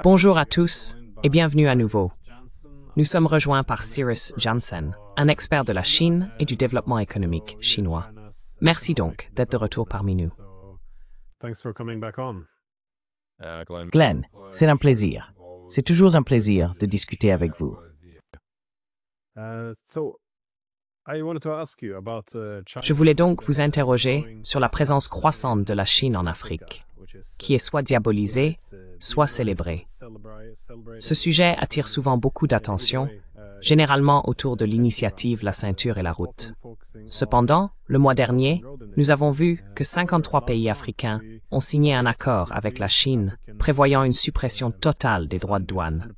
Bonjour à tous et bienvenue à nouveau. Nous sommes rejoints par Cyrus Janssen, un expert de la Chine et du développement économique chinois. Merci donc d'être de retour parmi nous. Glenn, c'est un plaisir. C'est toujours un plaisir de discuter avec vous. Je voulais donc vous interroger sur la présence croissante de la Chine en Afrique, qui est soit diabolisée, soit célébrée. Ce sujet attire souvent beaucoup d'attention, généralement autour de l'initiative La ceinture et la route. Cependant, le mois dernier, nous avons vu que 53 pays africains ont signé un accord avec la Chine prévoyant une suppression totale des droits de douane.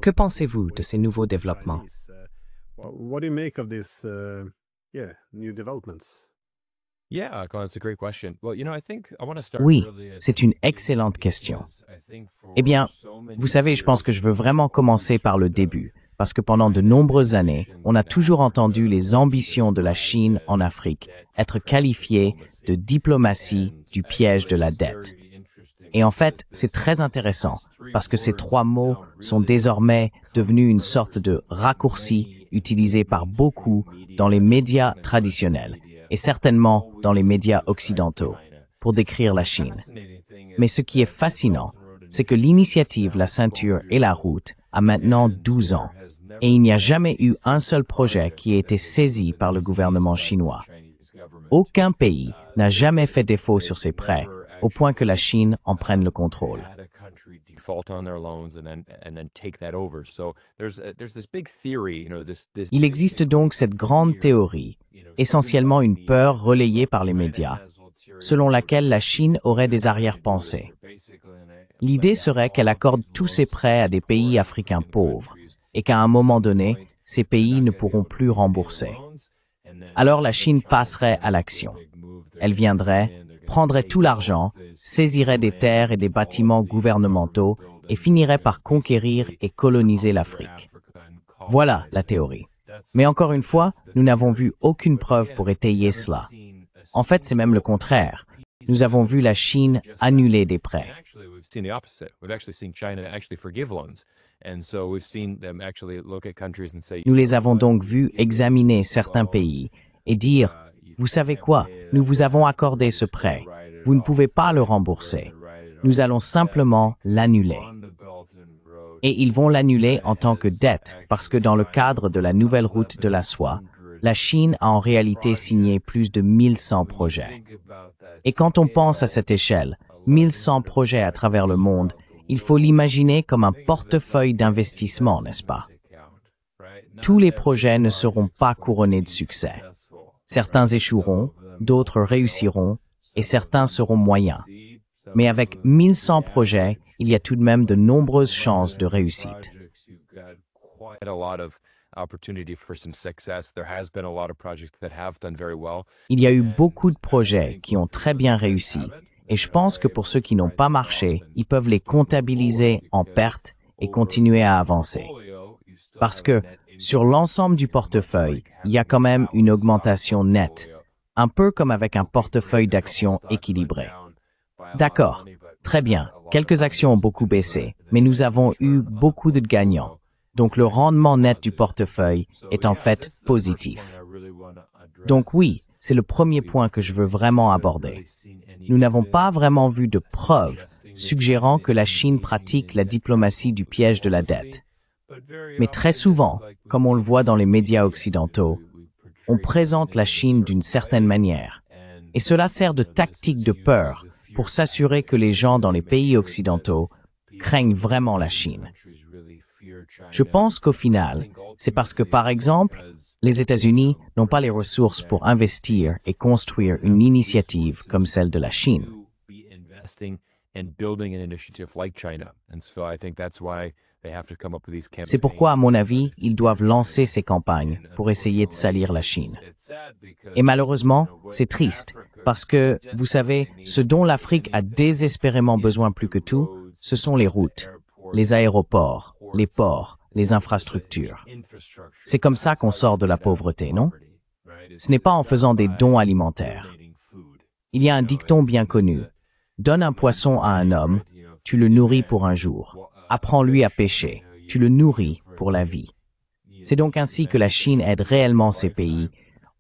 Que pensez-vous de ces nouveaux développements? Oui, c'est une excellente question. Eh bien, vous savez, je pense que je veux vraiment commencer par le début, parce que pendant de nombreuses années, on a toujours entendu les ambitions de la Chine en Afrique être qualifiées de diplomatie du piège de la dette. Et en fait, c'est très intéressant, parce que ces trois mots sont désormais devenus une sorte de raccourci utilisé par beaucoup dans les médias traditionnels, et certainement dans les médias occidentaux, pour décrire la Chine. Mais ce qui est fascinant, c'est que l'initiative La ceinture et la route a maintenant 12 ans, et il n'y a jamais eu un seul projet qui ait été saisi par le gouvernement chinois. Aucun pays n'a jamais fait défaut sur ses prêts, au point que la Chine en prenne le contrôle. Il existe donc cette grande théorie, essentiellement une peur relayée par les médias, selon laquelle la Chine aurait des arrière-pensées. L'idée serait qu'elle accorde tous ses prêts à des pays africains pauvres et qu'à un moment donné, ces pays ne pourront plus rembourser. Alors la Chine passerait à l'action. Elle viendrait, prendrait tout l'argent, saisirait des terres et des bâtiments gouvernementaux et finirait par conquérir et coloniser l'Afrique. Voilà la théorie. Mais encore une fois, nous n'avons vu aucune preuve pour étayer cela. En fait, c'est même le contraire. Nous avons vu la Chine annuler des prêts. Nous les avons donc vus examiner certains pays et dire « Vous savez quoi? Nous vous avons accordé ce prêt. Vous ne pouvez pas le rembourser. Nous allons simplement l'annuler. » Et ils vont l'annuler en tant que dette parce que dans le cadre de la nouvelle route de la soie, la Chine a en réalité signé plus de 1100 projets. Et quand on pense à cette échelle, 1100 projets à travers le monde, il faut l'imaginer comme un portefeuille d'investissement, n'est-ce pas? Tous les projets ne seront pas couronnés de succès. Certains échoueront, d'autres réussiront, et certains seront moyens. Mais avec 1100 projets, il y a tout de même de nombreuses chances de réussite. Il y a eu beaucoup de projets qui ont très bien réussi, et je pense que pour ceux qui n'ont pas marché, ils peuvent les comptabiliser en pertes et continuer à avancer. Parce que, sur l'ensemble du portefeuille, il y a quand même une augmentation nette, un peu comme avec un portefeuille d'actions équilibré. D'accord, très bien, quelques actions ont beaucoup baissé, mais nous avons eu beaucoup de gagnants. Donc le rendement net du portefeuille est en fait positif. Donc oui, c'est le premier point que je veux vraiment aborder. Nous n'avons pas vraiment vu de preuves suggérant que la Chine pratique la diplomatie du piège de la dette. Mais très souvent, comme on le voit dans les médias occidentaux, on présente la Chine d'une certaine manière. Et cela sert de tactique de peur pour s'assurer que les gens dans les pays occidentaux craignent vraiment la Chine. Je pense qu'au final, c'est parce que, par exemple, les États-Unis n'ont pas les ressources pour investir et construire une initiative comme celle de la Chine. C'est pourquoi, à mon avis, ils doivent lancer ces campagnes pour essayer de salir la Chine. Et malheureusement, c'est triste, parce que, vous savez, ce dont l'Afrique a désespérément besoin plus que tout, ce sont les routes, les aéroports, les ports, les infrastructures. C'est comme ça qu'on sort de la pauvreté, non? Ce n'est pas en faisant des dons alimentaires. Il y a un dicton bien connu. Donne un poisson à un homme tu le nourris pour un jour. Apprends-lui à pêcher, tu le nourris pour la vie. C'est donc ainsi que la Chine aide réellement ces pays,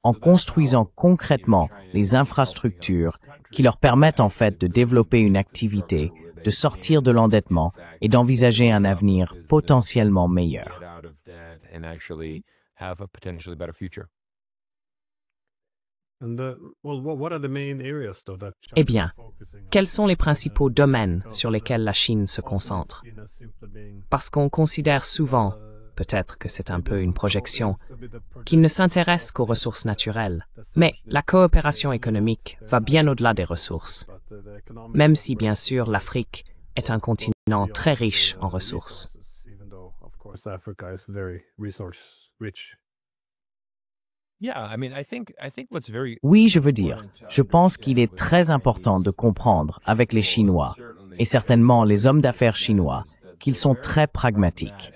en construisant concrètement les infrastructures qui leur permettent en fait de développer une activité, de sortir de l'endettement et d'envisager un avenir potentiellement meilleur. Eh bien, quels sont les principaux domaines sur lesquels la Chine se concentre? Parce qu'on considère souvent, peut-être que c'est un peu une projection, qu'il ne s'intéresse qu'aux ressources naturelles. Mais la coopération économique va bien au-delà des ressources, même si bien sûr l'Afrique est un continent très riche en ressources. Oui, je pense qu'il est très important de comprendre avec les Chinois, et certainement les hommes d'affaires chinois, qu'ils sont très pragmatiques.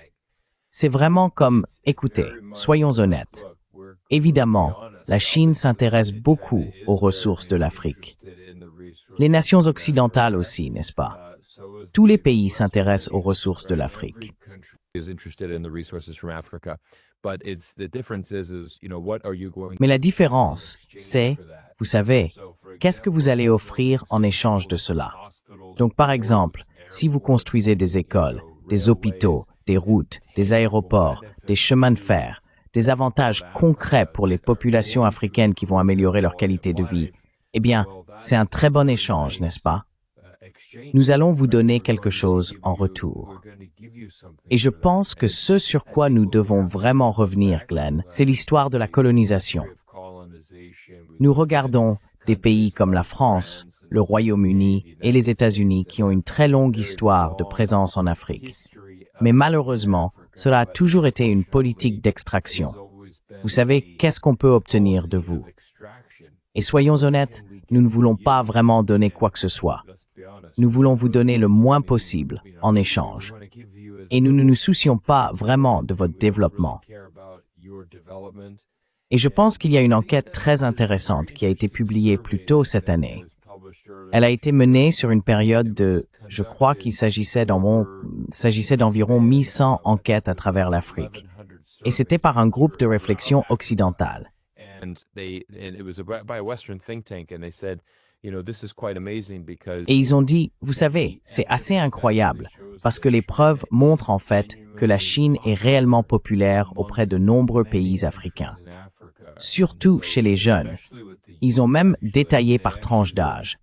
C'est vraiment comme, écoutez, soyons honnêtes. Évidemment, la Chine s'intéresse beaucoup aux ressources de l'Afrique. Les nations occidentales aussi, n'est-ce pas? Tous les pays s'intéressent aux ressources de l'Afrique. Mais la différence, c'est, vous savez, qu'est-ce que vous allez offrir en échange de cela? Donc, par exemple, si vous construisez des écoles, des hôpitaux, des routes, des aéroports, des chemins de fer, des avantages concrets pour les populations africaines qui vont améliorer leur qualité de vie, eh bien, c'est un très bon échange, n'est-ce pas? Nous allons vous donner quelque chose en retour. Et je pense que ce sur quoi nous devons vraiment revenir, Glenn, c'est l'histoire de la colonisation. Nous regardons des pays comme la France, le Royaume-Uni et les États-Unis qui ont une très longue histoire de présence en Afrique. Mais malheureusement, cela a toujours été une politique d'extraction. Vous savez, qu'est-ce qu'on peut obtenir de vous? Et soyons honnêtes, nous ne voulons pas vraiment donner quoi que ce soit. Nous voulons vous donner le moins possible en échange. Et nous ne nous soucions pas vraiment de votre développement. Et je pense qu'il y a une enquête très intéressante qui a été publiée plus tôt cette année. Elle a été menée sur une période de, je crois qu'il s'agissait d'environ 1100 enquêtes à travers l'Afrique. Et c'était par un groupe de réflexion occidental. Et ils ont dit, vous savez, c'est assez incroyable, parce que les preuves montrent en fait que la Chine est réellement populaire auprès de nombreux pays africains, surtout chez les jeunes. Ils ont même détaillé par tranche d'âge.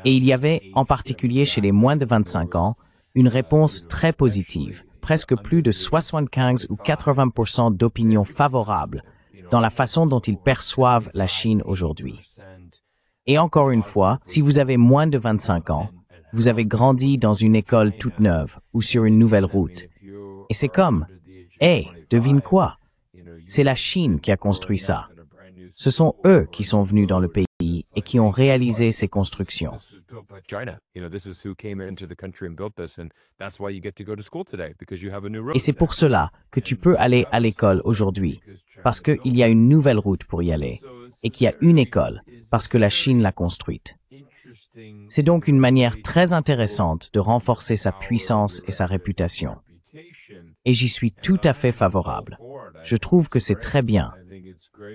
Et il y avait, en particulier chez les moins de 25 ans, une réponse très positive, presque plus de 75 ou 80% d'opinions favorables dans la façon dont ils perçoivent la Chine aujourd'hui. Et encore une fois, si vous avez moins de 25 ans, vous avez grandi dans une école toute neuve ou sur une nouvelle route. Et c'est comme, hey, devine quoi? C'est la Chine qui a construit ça. Ce sont eux qui sont venus dans le pays et qui ont réalisé ces constructions. Et c'est pour cela que tu peux aller à l'école aujourd'hui, parce qu'il y a une nouvelle route pour y aller, et qu'il y a une école, parce que la Chine l'a construite. C'est donc une manière très intéressante de renforcer sa puissance et sa réputation. Et j'y suis tout à fait favorable. Je trouve que c'est très bien.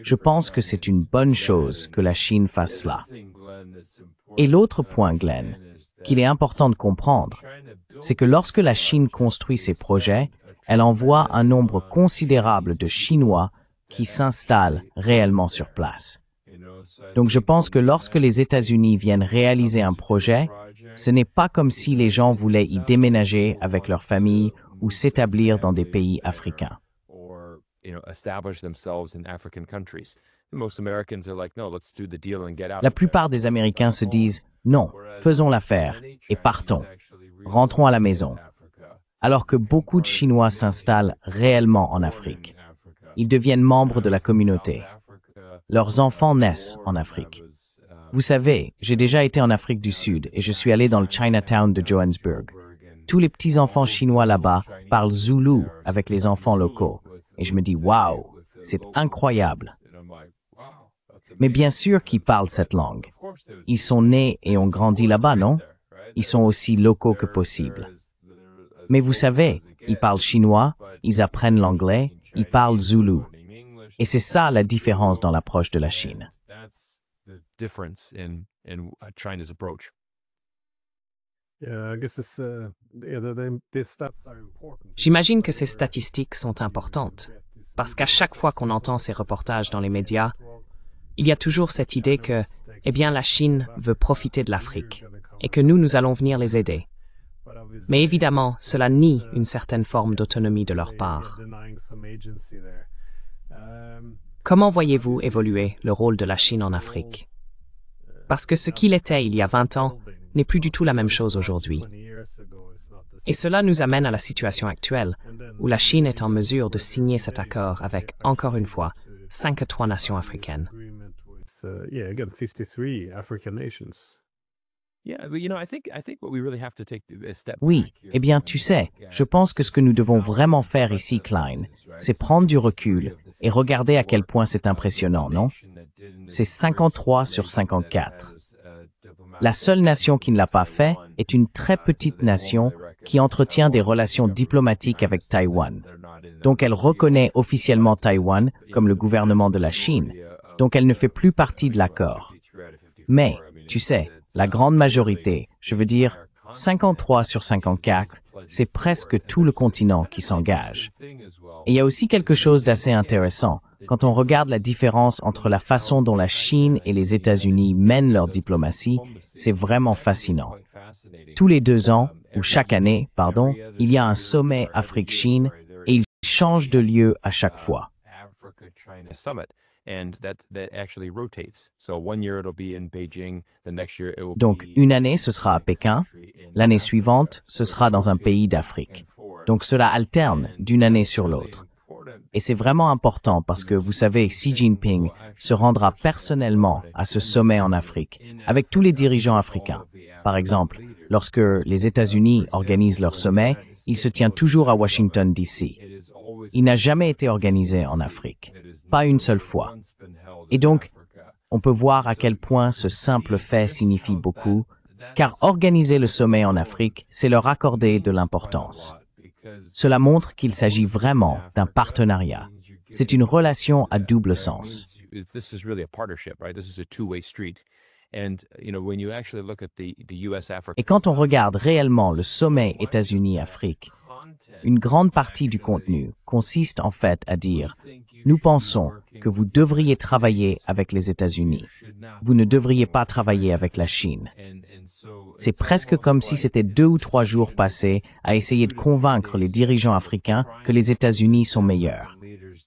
Je pense que c'est une bonne chose que la Chine fasse cela. Et l'autre point, Glenn, qu'il est important de comprendre, c'est que lorsque la Chine construit ses projets, elle envoie un nombre considérable de Chinois qui s'installent réellement sur place. Donc je pense que lorsque les États-Unis viennent réaliser un projet, ce n'est pas comme si les gens voulaient y déménager avec leur famille ou s'établir dans des pays africains. La plupart des Américains se disent « Non, faisons l'affaire et partons. Rentrons à la maison. » Alors que beaucoup de Chinois s'installent réellement en Afrique. Ils deviennent membres de la communauté. Leurs enfants naissent en Afrique. Vous savez, j'ai déjà été en Afrique du Sud et je suis allé dans le Chinatown de Johannesburg. Tous les petits-enfants chinois là-bas parlent zoulou avec les enfants locaux. Et je me dis, waouh, c'est incroyable. Mais bien sûr qu'ils parlent cette langue. Ils sont nés et ont grandi là-bas, non? ils sont aussi locaux que possible. Mais vous savez, ils parlent chinois, ils apprennent l'anglais, ils parlent zoulou. Et c'est ça la différence dans l'approche de la Chine. J'imagine que ces statistiques sont importantes, parce qu'à chaque fois qu'on entend ces reportages dans les médias, il y a toujours cette idée que, eh bien, la Chine veut profiter de l'Afrique, et que nous allons venir les aider. Mais évidemment, cela nie une certaine forme d'autonomie de leur part. Comment voyez-vous évoluer le rôle de la Chine en Afrique? Parce que ce qu'il était il y a 20 ans n'est plus du tout la même chose aujourd'hui. Et cela nous amène à la situation actuelle, où la Chine est en mesure de signer cet accord avec, encore une fois, 53 nations africaines. Oui, eh bien, tu sais, je pense que ce que nous devons vraiment faire ici, Klein, c'est prendre du recul et regarder à quel point c'est impressionnant, non? C'est 53 sur 54. La seule nation qui ne l'a pas fait est une très petite nation qui entretient des relations diplomatiques avec Taïwan. Donc elle reconnaît officiellement Taïwan comme le gouvernement de la Chine, donc elle ne fait plus partie de l'accord. Mais, tu sais, la grande majorité, je veux dire 53 sur 54, c'est presque tout le continent qui s'engage. Et il y a aussi quelque chose d'assez intéressant. Quand on regarde la différence entre la façon dont la Chine et les États-Unis mènent leur diplomatie, c'est vraiment fascinant. Tous les 2 ans, ou chaque année, pardon, il y a un sommet Afrique-Chine et il change de lieu à chaque fois. Donc, une année, ce sera à Pékin, l'année suivante, ce sera dans un pays d'Afrique. Donc, cela alterne d'une année sur l'autre. Et c'est vraiment important parce que, vous savez, Xi Jinping se rendra personnellement à ce sommet en Afrique, avec tous les dirigeants africains. Par exemple, lorsque les États-Unis organisent leur sommet, il se tient toujours à Washington, D.C. Il n'a jamais été organisé en Afrique, pas une seule fois. Et donc, on peut voir à quel point ce simple fait signifie beaucoup, car organiser le sommet en Afrique, c'est leur accorder de l'importance. Cela montre qu'il s'agit vraiment d'un partenariat. C'est une relation à double sens. Et quand on regarde réellement le sommet États-Unis-Afrique, une grande partie du contenu consiste en fait à dire « Nous pensons que vous devriez travailler avec les États-Unis. Vous ne devriez pas travailler avec la Chine. » C'est presque comme si c'était 2 ou 3 jours passés à essayer de convaincre les dirigeants africains que les États-Unis sont meilleurs,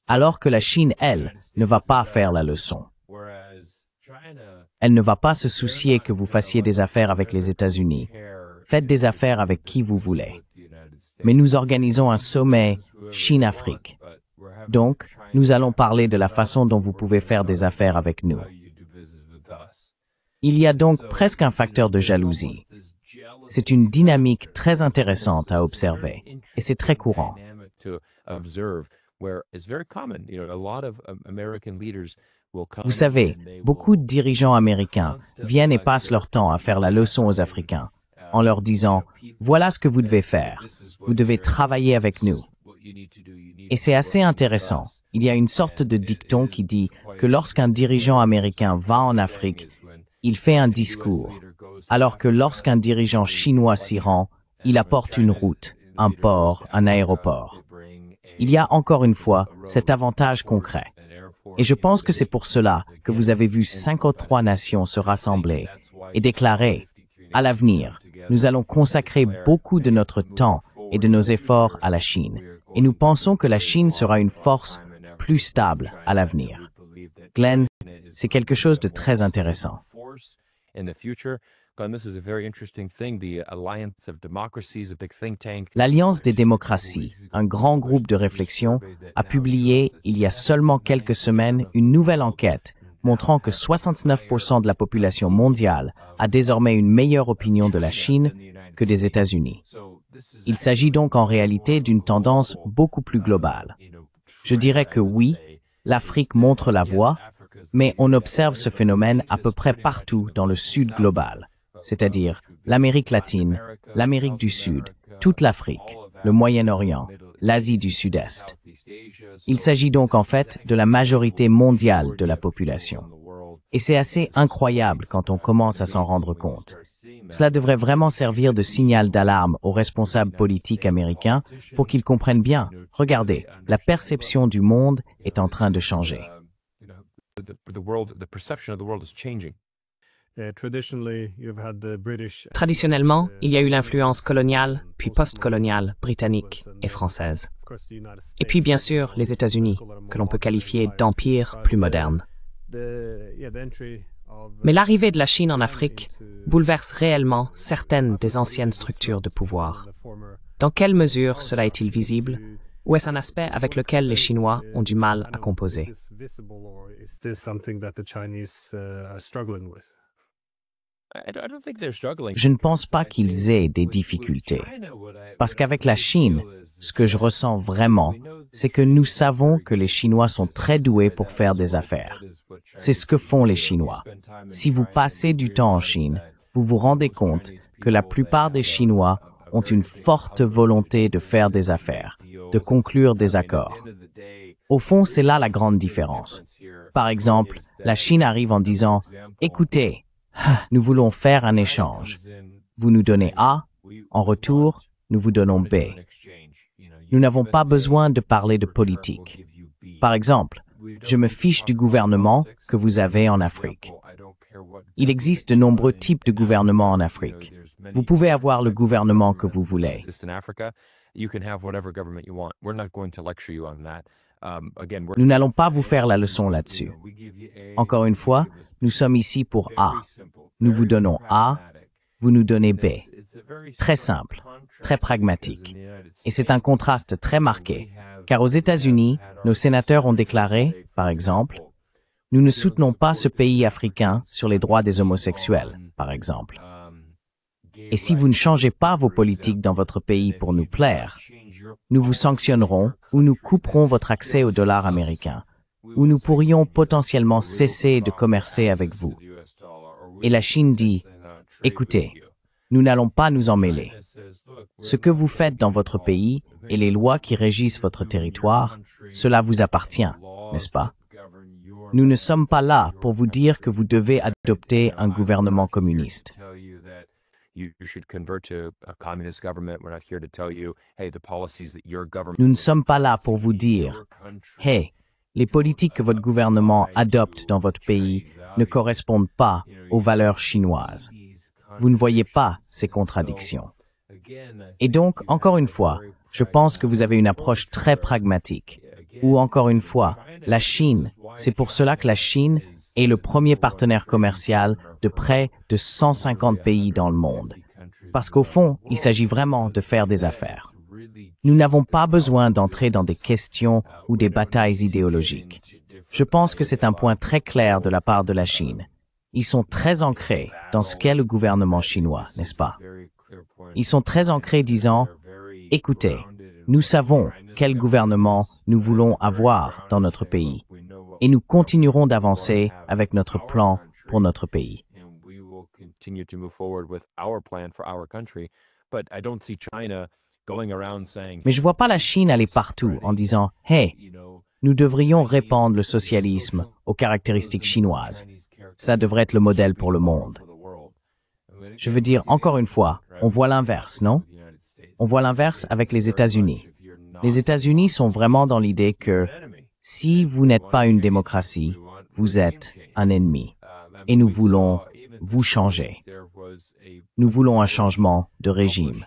alors que la Chine, elle, ne va pas faire la leçon. Elle ne va pas se soucier que vous fassiez des affaires avec les États-Unis. Faites des affaires avec qui vous voulez. Mais nous organisons un sommet Chine-Afrique. Donc, nous allons parler de la façon dont vous pouvez faire des affaires avec nous. Il y a donc presque un facteur de jalousie. C'est une dynamique très intéressante à observer, et c'est très courant. Vous savez, beaucoup de dirigeants américains viennent et passent leur temps à faire la leçon aux Africains, en leur disant « Voilà ce que vous devez faire, vous devez travailler avec nous ». Et c'est assez intéressant. Il y a une sorte de dicton qui dit que lorsqu'un dirigeant américain va en Afrique, il fait un discours, alors que lorsqu'un dirigeant chinois s'y rend, il apporte une route, un port, un aéroport. Il y a encore une fois cet avantage concret. Et je pense que c'est pour cela que vous avez vu 53 nations se rassembler et déclarer « À l'avenir, nous allons consacrer beaucoup de notre temps et de nos efforts à la Chine, et nous pensons que la Chine sera une force plus stable à l'avenir. » Glenn, c'est quelque chose de très intéressant. L'Alliance des démocraties, un grand groupe de réflexion, a publié il y a seulement quelques semaines une nouvelle enquête montrant que 69% de la population mondiale a désormais une meilleure opinion de la Chine que des États-Unis. Il s'agit donc en réalité d'une tendance beaucoup plus globale. Je dirais que oui, l'Afrique montre la voie, mais on observe ce phénomène à peu près partout dans le sud global. c'est-à-dire l'Amérique latine, l'Amérique du Sud, toute l'Afrique, le Moyen-Orient, l'Asie du Sud-Est. Il s'agit donc en fait de la majorité mondiale de la population. Et c'est assez incroyable quand on commence à s'en rendre compte. Cela devrait vraiment servir de signal d'alarme aux responsables politiques américains pour qu'ils comprennent bien. Regardez, la perception du monde est en train de changer. Traditionnellement, il y a eu l'influence coloniale, puis post-coloniale, britannique et française. Et puis bien sûr, les États-Unis, que l'on peut qualifier d'empire plus moderne. Mais l'arrivée de la Chine en Afrique bouleverse réellement certaines des anciennes structures de pouvoir. Dans quelle mesure cela est-il visible? Ou est-ce un aspect avec lequel les Chinois ont du mal à composer? Je ne pense pas qu'ils aient des difficultés. Parce qu'avec la Chine, ce que je ressens vraiment, c'est que nous savons que les Chinois sont très doués pour faire des affaires. C'est ce que font les Chinois. Si vous passez du temps en Chine, vous vous rendez compte que la plupart des Chinois ont une forte volonté de faire des affaires, de conclure des accords. Au fond, c'est là la grande différence. Par exemple, la Chine arrive en disant « Écoutez, nous voulons faire un échange. Vous nous donnez A, en retour, nous vous donnons B. Nous n'avons pas besoin de parler de politique. Par exemple, je me fiche du gouvernement que vous avez en Afrique. Il existe de nombreux types de gouvernements en Afrique. Vous pouvez avoir le gouvernement que vous voulez. Nous n'allons pas vous faire la leçon là-dessus. Encore une fois, nous sommes ici pour A. Nous vous donnons A, vous nous donnez B. Très simple, très pragmatique. Et c'est un contraste très marqué, car aux États-Unis, nos sénateurs ont déclaré, par exemple, « Nous ne soutenons pas ce pays africain sur les droits des homosexuels, par exemple. Et si vous ne changez pas vos politiques dans votre pays pour nous plaire, nous vous sanctionnerons ou nous couperons votre accès au dollar américain, ou nous pourrions potentiellement cesser de commercer avec vous. » Et la Chine dit, « Écoutez, nous n'allons pas nous en mêler. Ce que vous faites dans votre pays et les lois qui régissent votre territoire, cela vous appartient, n'est-ce pas? Nous ne sommes pas là pour vous dire que vous devez adopter un gouvernement communiste. Nous ne sommes pas là pour vous dire, « Hey, les politiques que votre gouvernement adopte dans votre pays ne correspondent pas aux valeurs chinoises. » Vous ne voyez pas ces contradictions. Et donc, encore une fois, je pense que vous avez une approche très pragmatique. Ou encore une fois, la Chine, c'est pour cela que la Chine est le premier partenaire commercial de près de 150 pays dans le monde. Parce qu'au fond, il s'agit vraiment de faire des affaires. Nous n'avons pas besoin d'entrer dans des questions ou des batailles idéologiques. Je pense que c'est un point très clair de la part de la Chine. Ils sont très ancrés dans ce qu'est le gouvernement chinois, n'est-ce pas? Ils sont très ancrés disant, « Écoutez, nous savons quel gouvernement nous voulons avoir dans notre pays et nous continuerons d'avancer avec notre plan pour notre pays. » Mais je ne vois pas la Chine aller partout en disant « Hey, nous devrions répandre le socialisme aux caractéristiques chinoises. Ça devrait être le modèle pour le monde. » Je veux dire, encore une fois, on voit l'inverse, non? On voit l'inverse avec les États-Unis. Les États-Unis sont vraiment dans l'idée que si vous n'êtes pas une démocratie, vous êtes un ennemi. Et nous voulons vous changer. Nous voulons un changement de régime.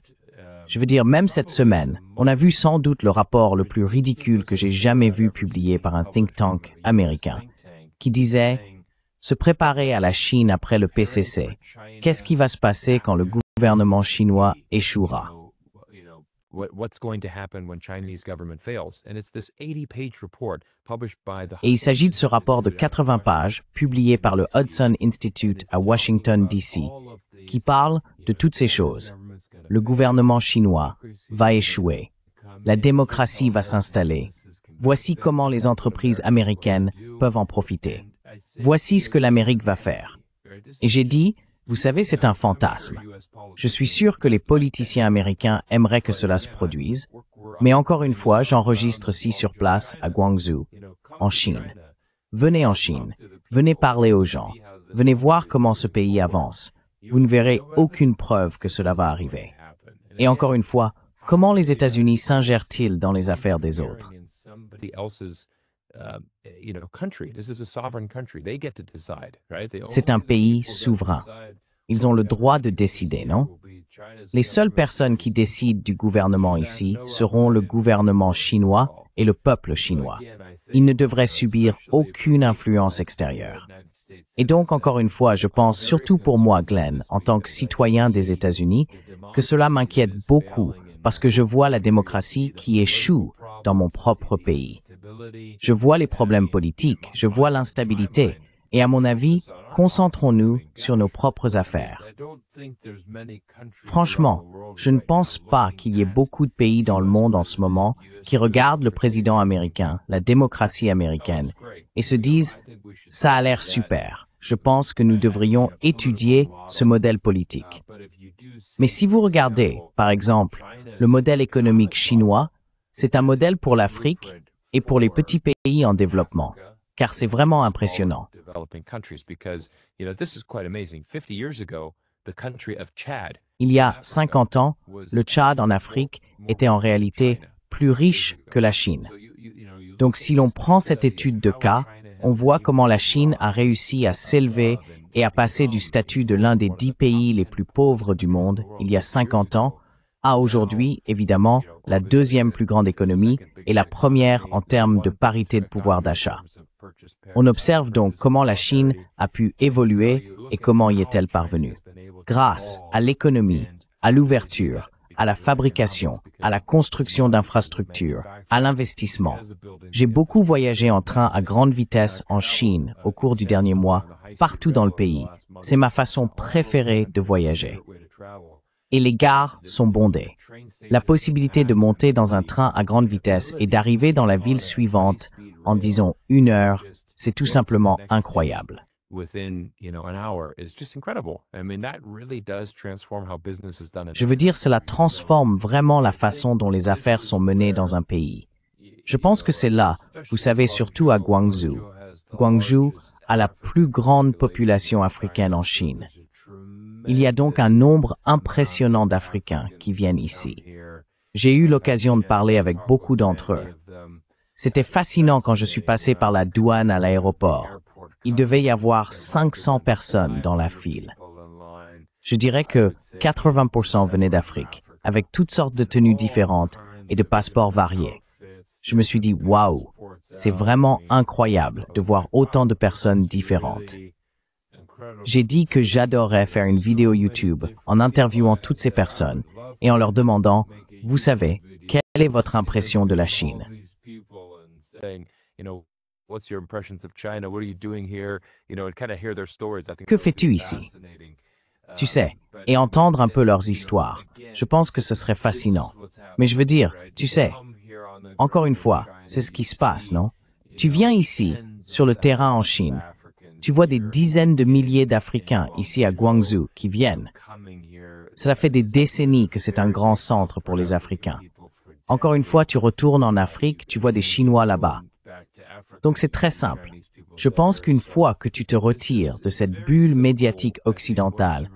Je veux dire, même cette semaine, on a vu sans doute le rapport le plus ridicule que j'ai jamais vu publié par un think tank américain, qui disait « Se préparer à la Chine après le PCC. Qu'est-ce qui va se passer quand le gouvernement chinois échouera? » Et il s'agit de ce rapport de 80 pages, publié par le Hudson Institute à Washington, D.C., qui parle de toutes ces choses. Le gouvernement chinois va échouer. La démocratie va s'installer. Voici comment les entreprises américaines peuvent en profiter. Voici ce que l'Amérique va faire. Et j'ai dit, Vous savez, c'est un fantasme. Je suis sûr que les politiciens américains aimeraient que cela se produise, mais encore une fois, j'enregistre ci sur place à Guangzhou, en Chine. Venez en Chine, venez parler aux gens, venez voir comment ce pays avance. Vous ne verrez aucune preuve que cela va arriver. Et encore une fois, comment les États-Unis s'ingèrent-ils dans les affaires des autres? C'est un pays souverain. Ils ont le droit de décider, non? Les seules personnes qui décident du gouvernement ici seront le gouvernement chinois et le peuple chinois. Ils ne devraient subir aucune influence extérieure. Et donc, encore une fois, je pense, surtout pour moi, Glenn, en tant que citoyen des États-Unis, que cela m'inquiète beaucoup parce que je vois la démocratie qui échoue dans mon propre pays. Je vois les problèmes politiques, je vois l'instabilité, et à mon avis, concentrons-nous sur nos propres affaires. Franchement, je ne pense pas qu'il y ait beaucoup de pays dans le monde en ce moment qui regardent le président américain, la démocratie américaine, et se disent « ça a l'air super, je pense que nous devrions étudier ce modèle politique ». Mais si vous regardez, par exemple, le modèle économique chinois, c'est un modèle pour l'Afrique et pour les petits pays en développement, car c'est vraiment impressionnant. Il y a 50 ans, le Tchad en Afrique était en réalité plus riche que la Chine. Donc si l'on prend cette étude de cas, on voit comment la Chine a réussi à s'élever et à passer du statut de l'un des 10 pays les plus pauvres du monde il y a 50 ans à aujourd'hui, évidemment, la deuxième plus grande économie et la première en termes de parité de pouvoir d'achat. On observe donc comment la Chine a pu évoluer et comment y est-elle parvenue. Grâce à l'économie, à l'ouverture, à la fabrication, à la construction d'infrastructures, à l'investissement. J'ai beaucoup voyagé en train à grande vitesse en Chine au cours du dernier mois, partout dans le pays. C'est ma façon préférée de voyager. Et les gares sont bondées. La possibilité de monter dans un train à grande vitesse et d'arriver dans la ville suivante en, disons, 1 heure, c'est tout simplement incroyable. Je veux dire, cela transforme vraiment la façon dont les affaires sont menées dans un pays. Je pense que c'est là, vous savez, surtout à Guangzhou. Guangzhou a la plus grande population africaine en Chine. Il y a donc un nombre impressionnant d'Africains qui viennent ici. J'ai eu l'occasion de parler avec beaucoup d'entre eux. C'était fascinant quand je suis passé par la douane à l'aéroport. Il devait y avoir 500 personnes dans la file. Je dirais que 80% venaient d'Afrique, avec toutes sortes de tenues différentes et de passeports variés. Je me suis dit, waouh, c'est vraiment incroyable de voir autant de personnes différentes. J'ai dit que j'adorerais faire une vidéo YouTube en interviewant toutes ces personnes et en leur demandant, vous savez, quelle est votre impression de la Chine? Que fais-tu ici? Tu sais, et entendre un peu leurs histoires. Je pense que ce serait fascinant. Mais je veux dire, tu sais, encore une fois, c'est ce qui se passe, non? Tu viens ici, sur le terrain en Chine. Tu vois des dizaines de milliers d'Africains ici à Guangzhou qui viennent. Cela fait des décennies que c'est un grand centre pour les Africains. Encore une fois, tu retournes en Afrique, tu vois des Chinois là-bas. Donc c'est très simple. Je pense qu'une fois que tu te retires de cette bulle médiatique occidentale,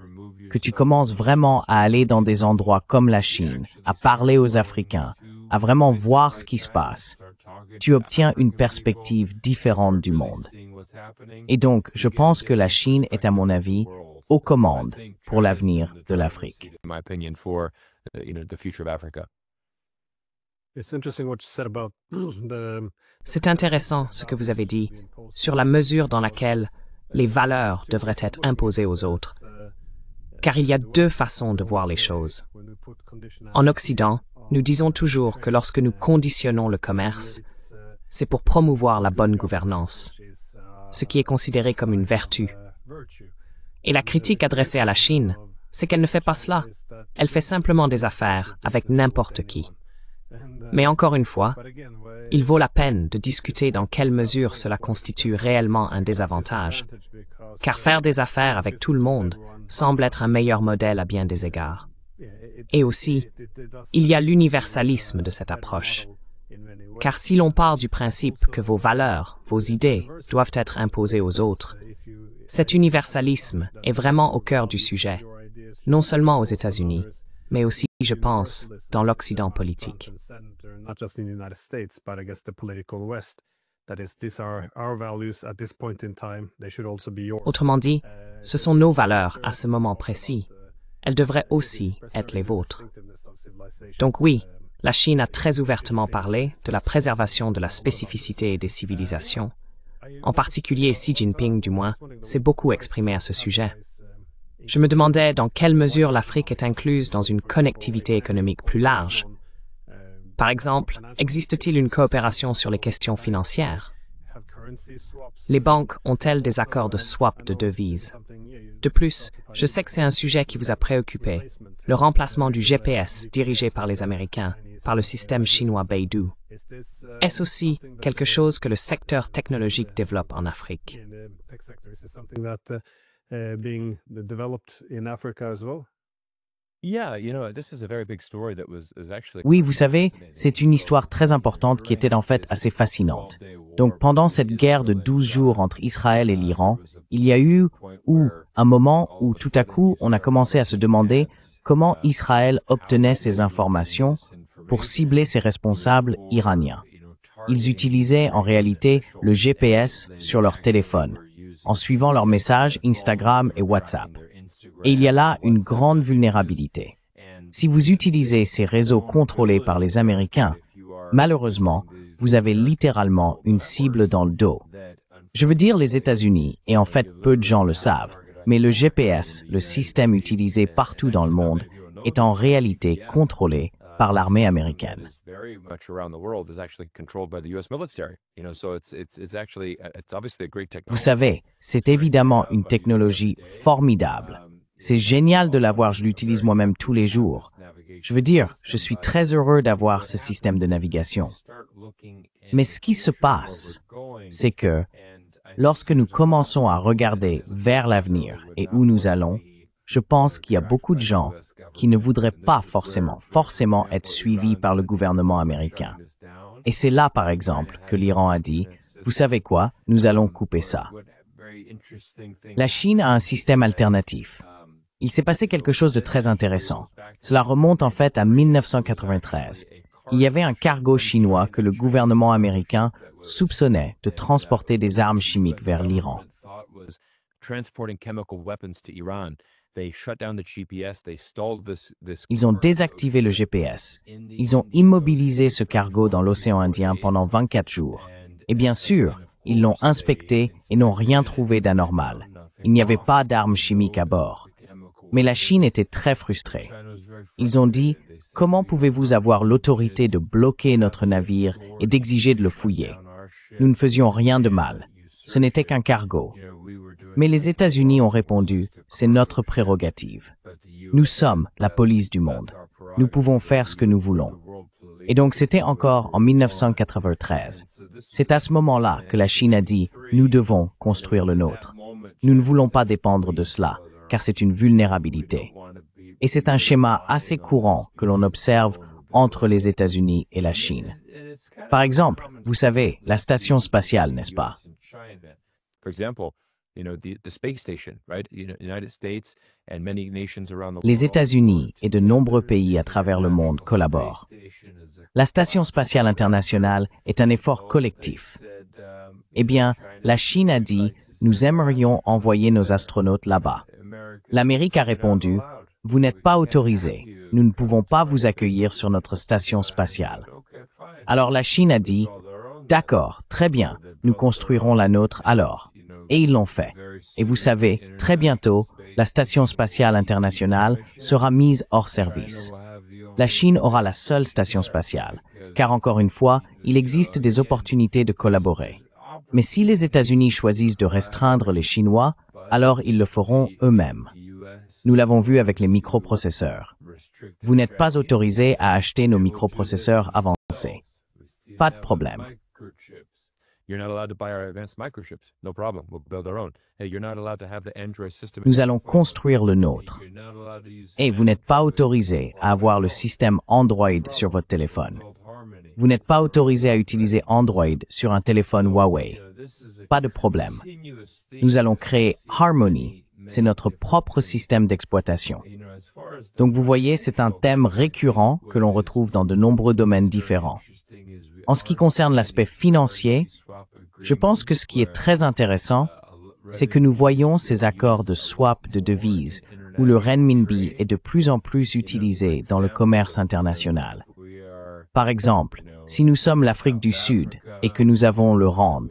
que tu commences vraiment à aller dans des endroits comme la Chine, à parler aux Africains, à vraiment voir ce qui se passe, tu obtiens une perspective différente du monde. Et donc, je pense que la Chine est, à mon avis, aux commandes pour l'avenir de l'Afrique. C'est intéressant ce que vous avez dit sur la mesure dans laquelle les valeurs devraient être imposées aux autres. Car il y a deux façons de voir les choses. En Occident, nous disons toujours que lorsque nous conditionnons le commerce, c'est pour promouvoir la bonne gouvernance, ce qui est considéré comme une vertu. Et la critique adressée à la Chine, c'est qu'elle ne fait pas cela. Elle fait simplement des affaires avec n'importe qui. Mais encore une fois, il vaut la peine de discuter dans quelle mesure cela constitue réellement un désavantage. Car faire des affaires avec tout le monde semble être un meilleur modèle à bien des égards. Et aussi, il y a l'universalisme de cette approche. Car si l'on part du principe que vos valeurs, vos idées doivent être imposées aux autres, cet universalisme est vraiment au cœur du sujet, non seulement aux États-Unis, mais aussi, je pense, dans l'Occident politique. Autrement dit, ce sont nos valeurs à ce moment précis. Elles devraient aussi être les vôtres. Donc oui, la Chine a très ouvertement parlé de la préservation de la spécificité des civilisations. En particulier, Xi Jinping, du moins, s'est beaucoup exprimé à ce sujet. Je me demandais dans quelle mesure l'Afrique est incluse dans une connectivité économique plus large. Par exemple, existe-t-il une coopération sur les questions financières? Les banques ont-elles des accords de swap de devises? De plus, je sais que c'est un sujet qui vous a préoccupé, le remplacement du GPS dirigé par les Américains par le système chinois Beidou. Est-ce aussi quelque chose que le secteur technologique développe en Afrique? Oui, vous savez, c'est une histoire très importante qui était en fait assez fascinante. Donc pendant cette guerre de 12 jours entre Israël et l'Iran, il y a eu un moment où tout à coup on a commencé à se demander comment Israël obtenait ces informations pour cibler ses responsables iraniens. Ils utilisaient en réalité le GPS sur leur téléphone, en suivant leurs messages Instagram et WhatsApp. Et il y a là une grande vulnérabilité. Si vous utilisez ces réseaux contrôlés par les Américains, malheureusement, vous avez littéralement une cible dans le dos. Je veux dire les États-Unis, et en fait peu de gens le savent, mais le GPS, le système utilisé partout dans le monde, est en réalité contrôlé par l'armée américaine. Vous savez, c'est évidemment une technologie formidable. C'est génial de l'avoir, je l'utilise moi-même tous les jours. Je veux dire, je suis très heureux d'avoir ce système de navigation. Mais ce qui se passe, c'est que lorsque nous commençons à regarder vers l'avenir et où nous allons, je pense qu'il y a beaucoup de gens qui ne voudraient pas forcément être suivis par le gouvernement américain. Et c'est là, par exemple, que l'Iran a dit, vous savez quoi, nous allons couper ça. La Chine a un système alternatif. Il s'est passé quelque chose de très intéressant. Cela remonte en fait à 1993. Il y avait un cargo chinois que le gouvernement américain soupçonnait de transporter des armes chimiques vers l'Iran. Ils ont désactivé le GPS. Ils ont immobilisé ce cargo dans l'océan Indien pendant 24 jours. Et bien sûr, ils l'ont inspecté et n'ont rien trouvé d'anormal. Il n'y avait pas d'armes chimiques à bord. Mais la Chine était très frustrée. Ils ont dit, comment pouvez-vous avoir l'autorité de bloquer notre navire et d'exiger de le fouiller? Nous ne faisions rien de mal. Ce n'était qu'un cargo. Mais les États-Unis ont répondu, c'est notre prérogative. Nous sommes la police du monde. Nous pouvons faire ce que nous voulons. Et donc c'était encore en 1993. C'est à ce moment-là que la Chine a dit, nous devons construire le nôtre. Nous ne voulons pas dépendre de cela, car c'est une vulnérabilité. Et c'est un schéma assez courant que l'on observe entre les États-Unis et la Chine. Par exemple, vous savez, la station spatiale, n'est-ce pas? Les États-Unis et de nombreux pays à travers le monde collaborent. La Station spatiale internationale est un effort collectif. Eh bien, la Chine a dit, nous aimerions envoyer nos astronautes là-bas. L'Amérique a répondu, vous n'êtes pas autorisés, nous ne pouvons pas vous accueillir sur notre station spatiale. Alors la Chine a dit, d'accord, très bien, nous construirons la nôtre alors. Et ils l'ont fait. Et vous savez, très bientôt, la Station spatiale internationale sera mise hors service. La Chine aura la seule station spatiale, car encore une fois, il existe des opportunités de collaborer. Mais si les États-Unis choisissent de restreindre les Chinois, alors ils le feront eux-mêmes. Nous l'avons vu avec les microprocesseurs. Vous n'êtes pas autorisés à acheter nos microprocesseurs avancés. Pas de problème. Nous allons construire le nôtre. Et vous n'êtes pas autorisé à avoir le système Android sur votre téléphone. Vous n'êtes pas autorisé à utiliser Android sur un téléphone Huawei. Pas de problème. Nous allons créer Harmony. C'est notre propre système d'exploitation. Donc vous voyez, c'est un thème récurrent que l'on retrouve dans de nombreux domaines différents. En ce qui concerne l'aspect financier, je pense que ce qui est très intéressant, c'est que nous voyons ces accords de swap de devises où le renminbi est de plus en plus utilisé dans le commerce international. Par exemple, si nous sommes l'Afrique du Sud et que nous avons le rand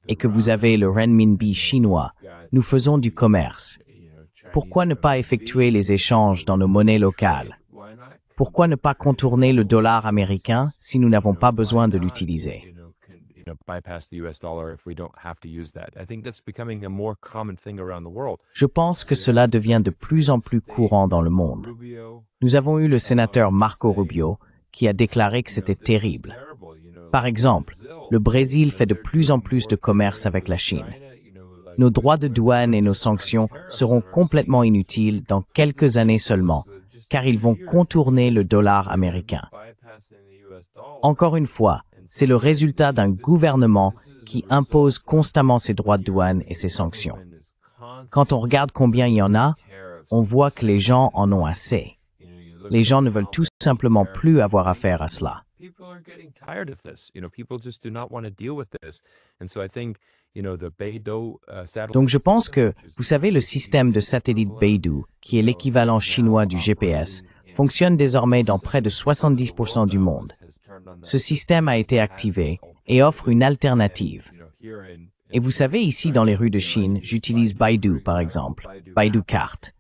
et que vous avez le renminbi chinois, nous faisons du commerce. Pourquoi ne pas effectuer les échanges dans nos monnaies locales? Pourquoi ne pas contourner le dollar américain si nous n'avons pas besoin de l'utiliser? Je pense que cela devient de plus en plus courant dans le monde. Nous avons eu le sénateur Marco Rubio qui a déclaré que c'était terrible. Par exemple, le Brésil fait de plus en plus de commerce avec la Chine. Nos droits de douane et nos sanctions seront complètement inutiles dans quelques années seulement, car ils vont contourner le dollar américain. Encore une fois, c'est le résultat d'un gouvernement qui impose constamment ses droits de douane et ses sanctions. Quand on regarde combien il y en a, on voit que les gens en ont assez. Les gens ne veulent tout simplement plus avoir affaire à cela. Donc je pense que, vous savez, le système de satellite Beidou, qui est l'équivalent chinois du GPS, fonctionne désormais dans près de 70% du monde. Ce système a été activé et offre une alternative. Et vous savez, ici dans les rues de Chine, j'utilise Baidu par exemple, Baidu Carte.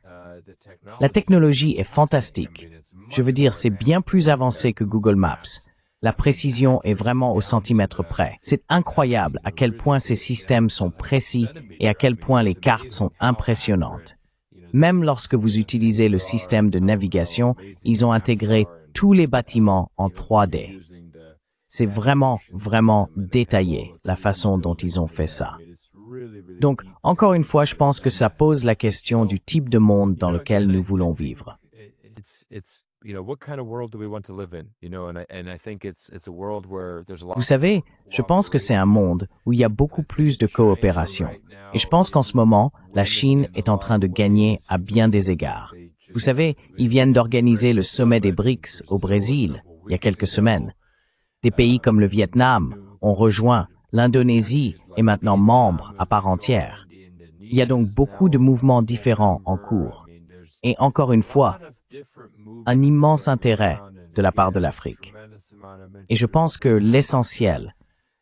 La technologie est fantastique. Je veux dire, c'est bien plus avancé que Google Maps. La précision est vraiment au centimètre près. C'est incroyable à quel point ces systèmes sont précis et à quel point les cartes sont impressionnantes. Même lorsque vous utilisez le système de navigation, ils ont intégré tous les bâtiments en 3D. C'est vraiment, vraiment détaillé, la façon dont ils ont fait ça. Donc, encore une fois, je pense que ça pose la question du type de monde dans lequel nous voulons vivre. Vous savez, je pense que c'est un monde où il y a beaucoup plus de coopération. Et je pense qu'en ce moment, la Chine est en train de gagner à bien des égards. Vous savez, ils viennent d'organiser le sommet des BRICS au Brésil, il y a quelques semaines. Des pays comme le Vietnam ont rejoint, l'Indonésie est maintenant membre à part entière. Il y a donc beaucoup de mouvements différents en cours. Et encore une fois, un immense intérêt de la part de l'Afrique. Et je pense que l'essentiel,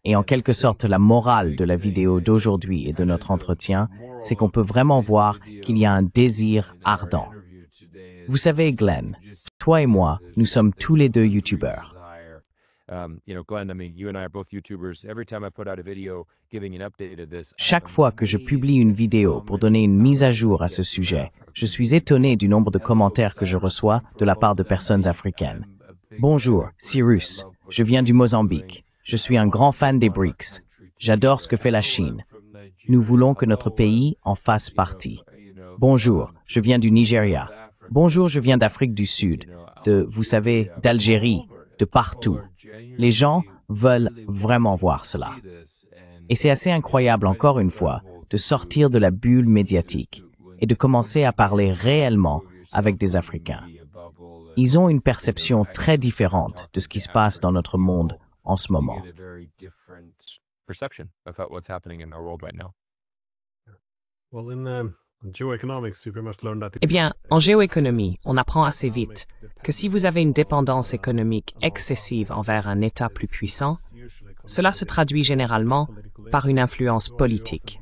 et en quelque sorte la morale de la vidéo d'aujourd'hui et de notre entretien, c'est qu'on peut vraiment voir qu'il y a un désir ardent. Vous savez, Glenn, toi et moi, nous sommes tous les deux YouTubeurs. Chaque fois que je publie une vidéo pour donner une mise à jour à ce sujet, je suis étonné du nombre de commentaires que je reçois de la part de personnes africaines. Bonjour, Cyrus, je viens du Mozambique. Je suis un grand fan des BRICS. J'adore ce que fait la Chine. Nous voulons que notre pays en fasse partie. Bonjour, je viens du Nigeria. Bonjour, je viens d'Afrique du Sud, vous savez, d'Algérie, de partout. Les gens veulent vraiment voir cela. Et c'est assez incroyable, encore une fois, de sortir de la bulle médiatique et de commencer à parler réellement avec des Africains. Ils ont une perception très différente de ce qui se passe dans notre monde en ce moment. Eh bien, en géoéconomie, on apprend assez vite que si vous avez une dépendance économique excessive envers un État plus puissant, cela se traduit généralement par une influence politique.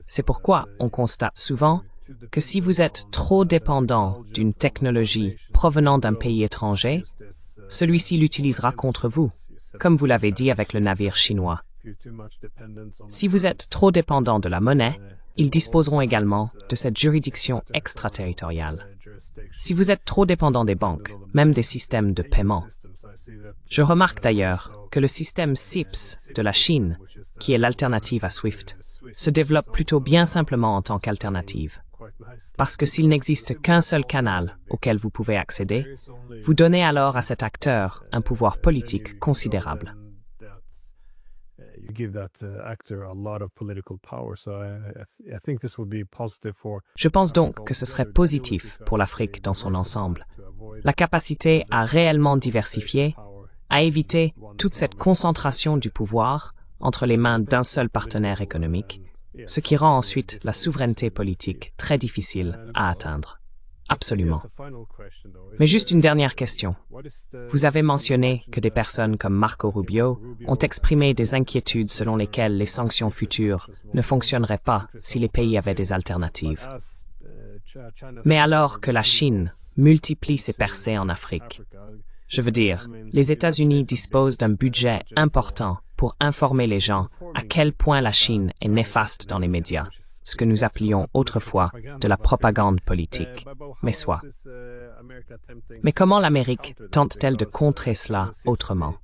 C'est pourquoi on constate souvent que si vous êtes trop dépendant d'une technologie provenant d'un pays étranger, celui-ci l'utilisera contre vous, comme vous l'avez dit avec le navire chinois. Si vous êtes trop dépendant de la monnaie, ils disposeront également de cette juridiction extraterritoriale. Si vous êtes trop dépendant des banques, même des systèmes de paiement. Je remarque d'ailleurs que le système CIPS de la Chine, qui est l'alternative à SWIFT, se développe plutôt bien simplement en tant qu'alternative. Parce que s'il n'existe qu'un seul canal auquel vous pouvez accéder, vous donnez alors à cet acteur un pouvoir politique considérable. Je pense donc que ce serait positif pour l'Afrique dans son ensemble. La capacité à réellement diversifier, à éviter toute cette concentration du pouvoir entre les mains d'un seul partenaire économique, ce qui rend ensuite la souveraineté politique très difficile à atteindre. Absolument. Mais juste une dernière question. Vous avez mentionné que des personnes comme Marco Rubio ont exprimé des inquiétudes selon lesquelles les sanctions futures ne fonctionneraient pas si les pays avaient des alternatives. Mais alors que la Chine multiplie ses percées en Afrique, je veux dire, les États-Unis disposent d'un budget important pour informer les gens à quel point la Chine est néfaste dans les médias, ce que nous appelions autrefois de la propagande politique. Mais soit. Mais comment l'Amérique tente-t-elle de contrer cela autrement?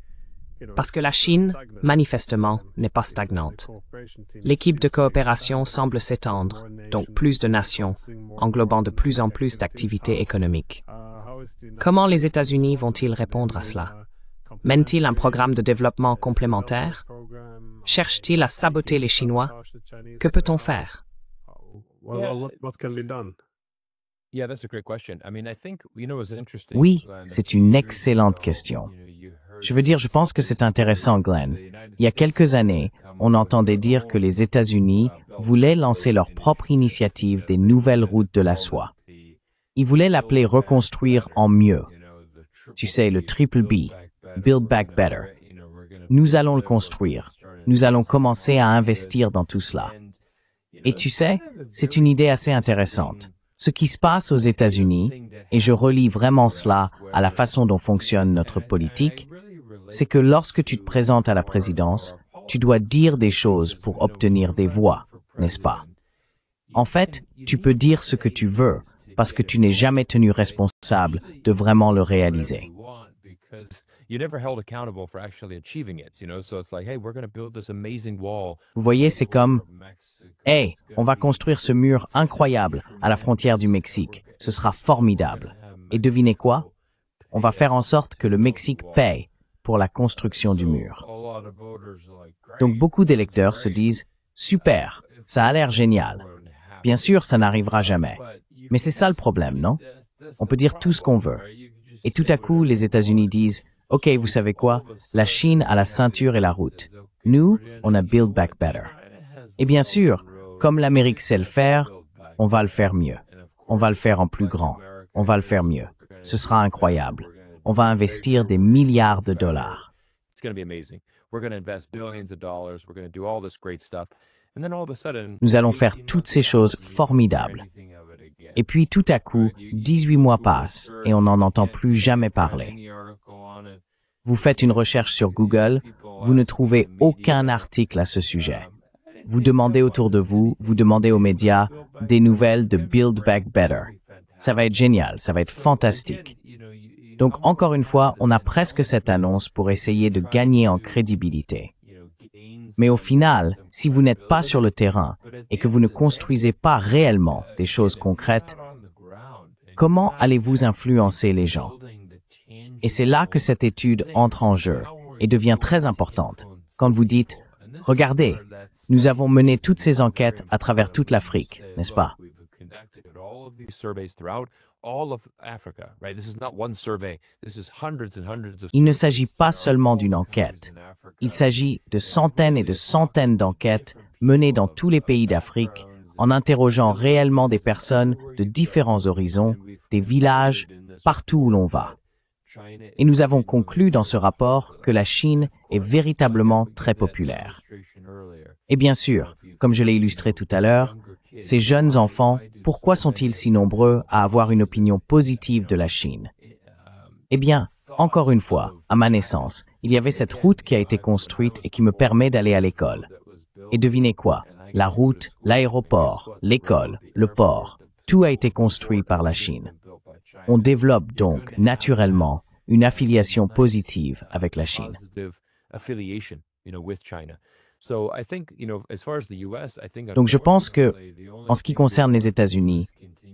Parce que la Chine, manifestement, n'est pas stagnante. L'équipe de coopération semble s'étendre, donc plus de nations, englobant de plus en plus d'activités économiques. Comment les États-Unis vont-ils répondre à cela? Mènent-ils un programme de développement complémentaire? Cherchent-ils à saboter les Chinois? Que peut-on faire? Oui, c'est une excellente question. Je veux dire, je pense que c'est intéressant, Glenn. Il y a quelques années, on entendait dire que les États-Unis voulaient lancer leur propre initiative des nouvelles routes de la soie. Ils voulaient l'appeler reconstruire en mieux. Tu sais, le triple B, Build Back Better. Nous allons le construire. Nous allons commencer à investir dans tout cela. Et tu sais, c'est une idée assez intéressante. Ce qui se passe aux États-Unis, et je relie vraiment cela à la façon dont fonctionne notre politique, c'est que lorsque tu te présentes à la présidence, tu dois dire des choses pour obtenir des voix, n'est-ce pas? En fait, tu peux dire ce que tu veux, parce que tu n'es jamais tenu responsable de vraiment le réaliser. Vous voyez, c'est comme « Hey, on va construire ce mur incroyable à la frontière du Mexique. Ce sera formidable. » Et devinez quoi? On va faire en sorte que le Mexique paye pour la construction du mur. Donc beaucoup d'électeurs se disent « Super, ça a l'air génial. » Bien sûr, ça n'arrivera jamais. Mais c'est ça le problème, non? On peut dire tout ce qu'on veut. Et tout à coup, les États-Unis disent « OK, vous savez quoi? La Chine a la ceinture et la route. Nous, on a Build Back Better. » Et bien sûr, comme l'Amérique sait le faire, on va le faire mieux. On va le faire en plus grand. On va le faire mieux. Ce sera incroyable. On va investir des milliards de dollars. Nous allons faire toutes ces choses formidables. Et puis tout à coup, 18 mois passent et on n'en entend plus jamais parler. Vous faites une recherche sur Google, vous ne trouvez aucun article à ce sujet. Vous demandez autour de vous, vous demandez aux médias des nouvelles de Build Back Better. Ça va être génial, ça va être fantastique. Donc encore une fois, on a presque cette annonce pour essayer de gagner en crédibilité. Mais au final, si vous n'êtes pas sur le terrain et que vous ne construisez pas réellement des choses concrètes, comment allez-vous influencer les gens? Et c'est là que cette étude entre en jeu et devient très importante. Quand vous dites « Regardez, nous avons mené toutes ces enquêtes à travers toute l'Afrique, n'est-ce pas? » Il ne s'agit pas seulement d'une enquête. Il s'agit de centaines et de centaines d'enquêtes menées dans tous les pays d'Afrique en interrogeant réellement des personnes de différents horizons, des villages, partout où l'on va. Et nous avons conclu dans ce rapport que la Chine est véritablement très populaire. Et bien sûr, comme je l'ai illustré tout à l'heure, ces jeunes enfants, pourquoi sont-ils si nombreux à avoir une opinion positive de la Chine? Eh bien, encore une fois, à ma naissance, il y avait cette route qui a été construite et qui me permet d'aller à l'école. Et devinez quoi? La route, l'aéroport, l'école, le port, tout a été construit par la Chine. On développe donc, naturellement, une affiliation positive avec la Chine. Donc je pense que, en ce qui concerne les États-Unis,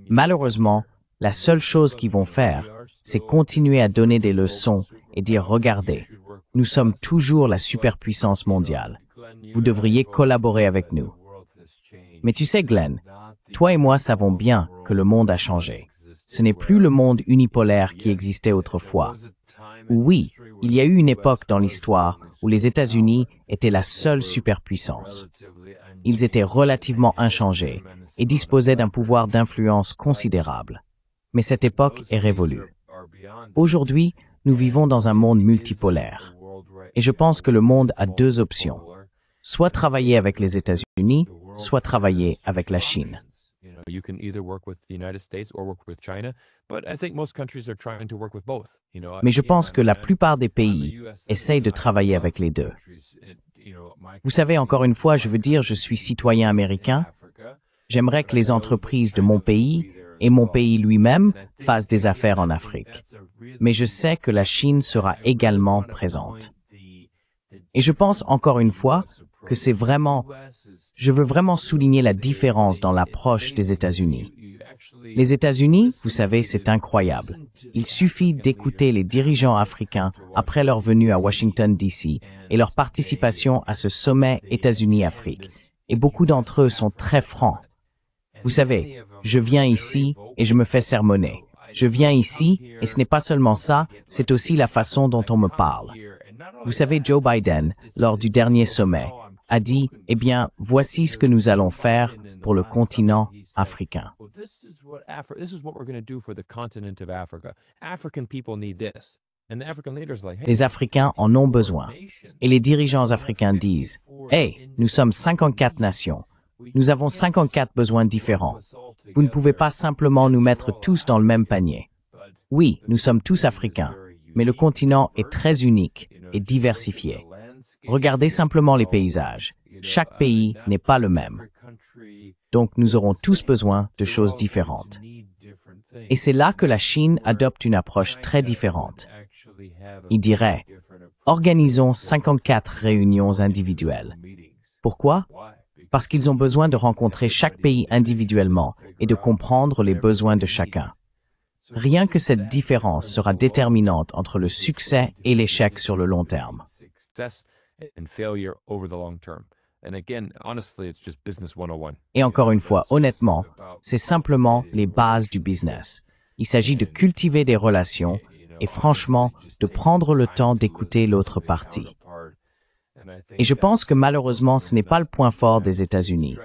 malheureusement, la seule chose qu'ils vont faire, c'est continuer à donner des leçons et dire « Regardez, nous sommes toujours la superpuissance mondiale. Vous devriez collaborer avec nous. » Mais tu sais, Glenn, toi et moi savons bien que le monde a changé. Ce n'est plus le monde unipolaire qui existait autrefois. Oui, il y a eu une époque dans l'histoire où les États-Unis étaient la seule superpuissance. Ils étaient relativement inchangés et disposaient d'un pouvoir d'influence considérable. Mais cette époque est révolue. Aujourd'hui, nous vivons dans un monde multipolaire. Et je pense que le monde a deux options. Soit travailler avec les États-Unis, soit travailler avec la Chine. Mais je pense que la plupart des pays essayent de travailler avec les deux. Vous savez, encore une fois, je veux dire, je suis citoyen américain. J'aimerais que les entreprises de mon pays et mon pays lui-même fassent des affaires en Afrique. Mais je sais que la Chine sera également présente. Et je pense encore une fois que je veux vraiment souligner la différence dans l'approche des États-Unis. Les États-Unis, vous savez, c'est incroyable. Il suffit d'écouter les dirigeants africains après leur venue à Washington, D.C. et leur participation à ce sommet États-Unis-Afrique. Et beaucoup d'entre eux sont très francs. Vous savez, je viens ici et je me fais sermonner. Je viens ici et ce n'est pas seulement ça, c'est aussi la façon dont on me parle. Vous savez, Joe Biden, lors du dernier sommet, a dit, eh bien, voici ce que nous allons faire pour le continent africain. Les Africains en ont besoin. Et les dirigeants africains disent, hey, nous sommes 54 nations. Nous avons 54 besoins différents. Vous ne pouvez pas simplement nous mettre tous dans le même panier. Oui, nous sommes tous africains, mais le continent est très unique et diversifié. Regardez simplement les paysages. Chaque pays n'est pas le même. Donc nous aurons tous besoin de choses différentes. Et c'est là que la Chine adopte une approche très différente. Il dirait, organisons 54 réunions individuelles. Pourquoi? Parce qu'ils ont besoin de rencontrer chaque pays individuellement et de comprendre les besoins de chacun. Rien que cette différence sera déterminante entre le succès et l'échec sur le long terme. Et encore une fois, honnêtement, c'est simplement les bases du business. Il s'agit de cultiver des relations et franchement, de prendre le temps d'écouter l'autre partie. Et je pense que malheureusement, ce n'est pas le point fort des États-Unis.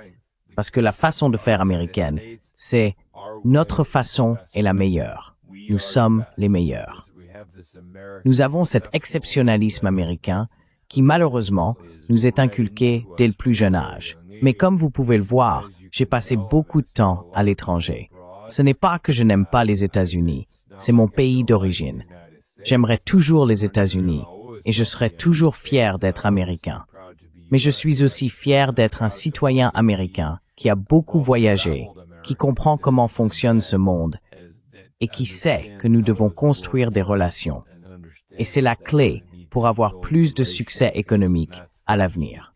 Parce que la façon de faire américaine, c'est notre façon est la meilleure. Nous sommes les meilleurs. Nous avons cet exceptionnalisme américain qui malheureusement nous est inculqué dès le plus jeune âge. Mais comme vous pouvez le voir, j'ai passé beaucoup de temps à l'étranger. Ce n'est pas que je n'aime pas les États-Unis, c'est mon pays d'origine. J'aimerais toujours les États-Unis et je serais toujours fier d'être américain. Mais je suis aussi fier d'être un citoyen américain qui a beaucoup voyagé, qui comprend comment fonctionne ce monde et qui sait que nous devons construire des relations. Et c'est la clé pour avoir plus de succès économique à l'avenir.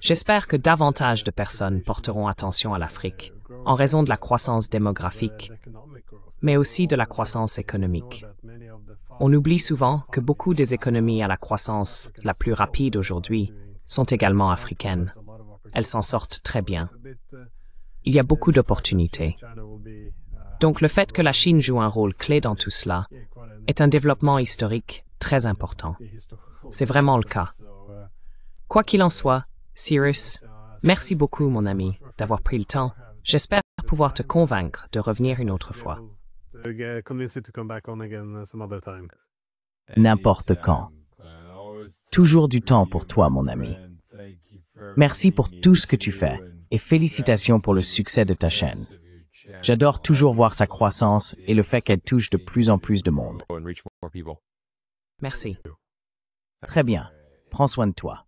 J'espère que davantage de personnes porteront attention à l'Afrique, en raison de la croissance démographique, mais aussi de la croissance économique. On oublie souvent que beaucoup des économies à la croissance la plus rapide aujourd'hui sont également africaines. Elles s'en sortent très bien. Il y a beaucoup d'opportunités. Donc le fait que la Chine joue un rôle clé dans tout cela est un développement historique très important. C'est vraiment le cas. Quoi qu'il en soit, Cyrus, merci beaucoup, mon ami, d'avoir pris le temps. J'espère pouvoir te convaincre de revenir une autre fois. N'importe quand. Toujours du temps pour toi, mon ami. Merci pour tout ce que tu fais et félicitations pour le succès de ta chaîne. J'adore toujours voir sa croissance et le fait qu'elle touche de plus en plus de monde. Merci. Très bien. Prends soin de toi.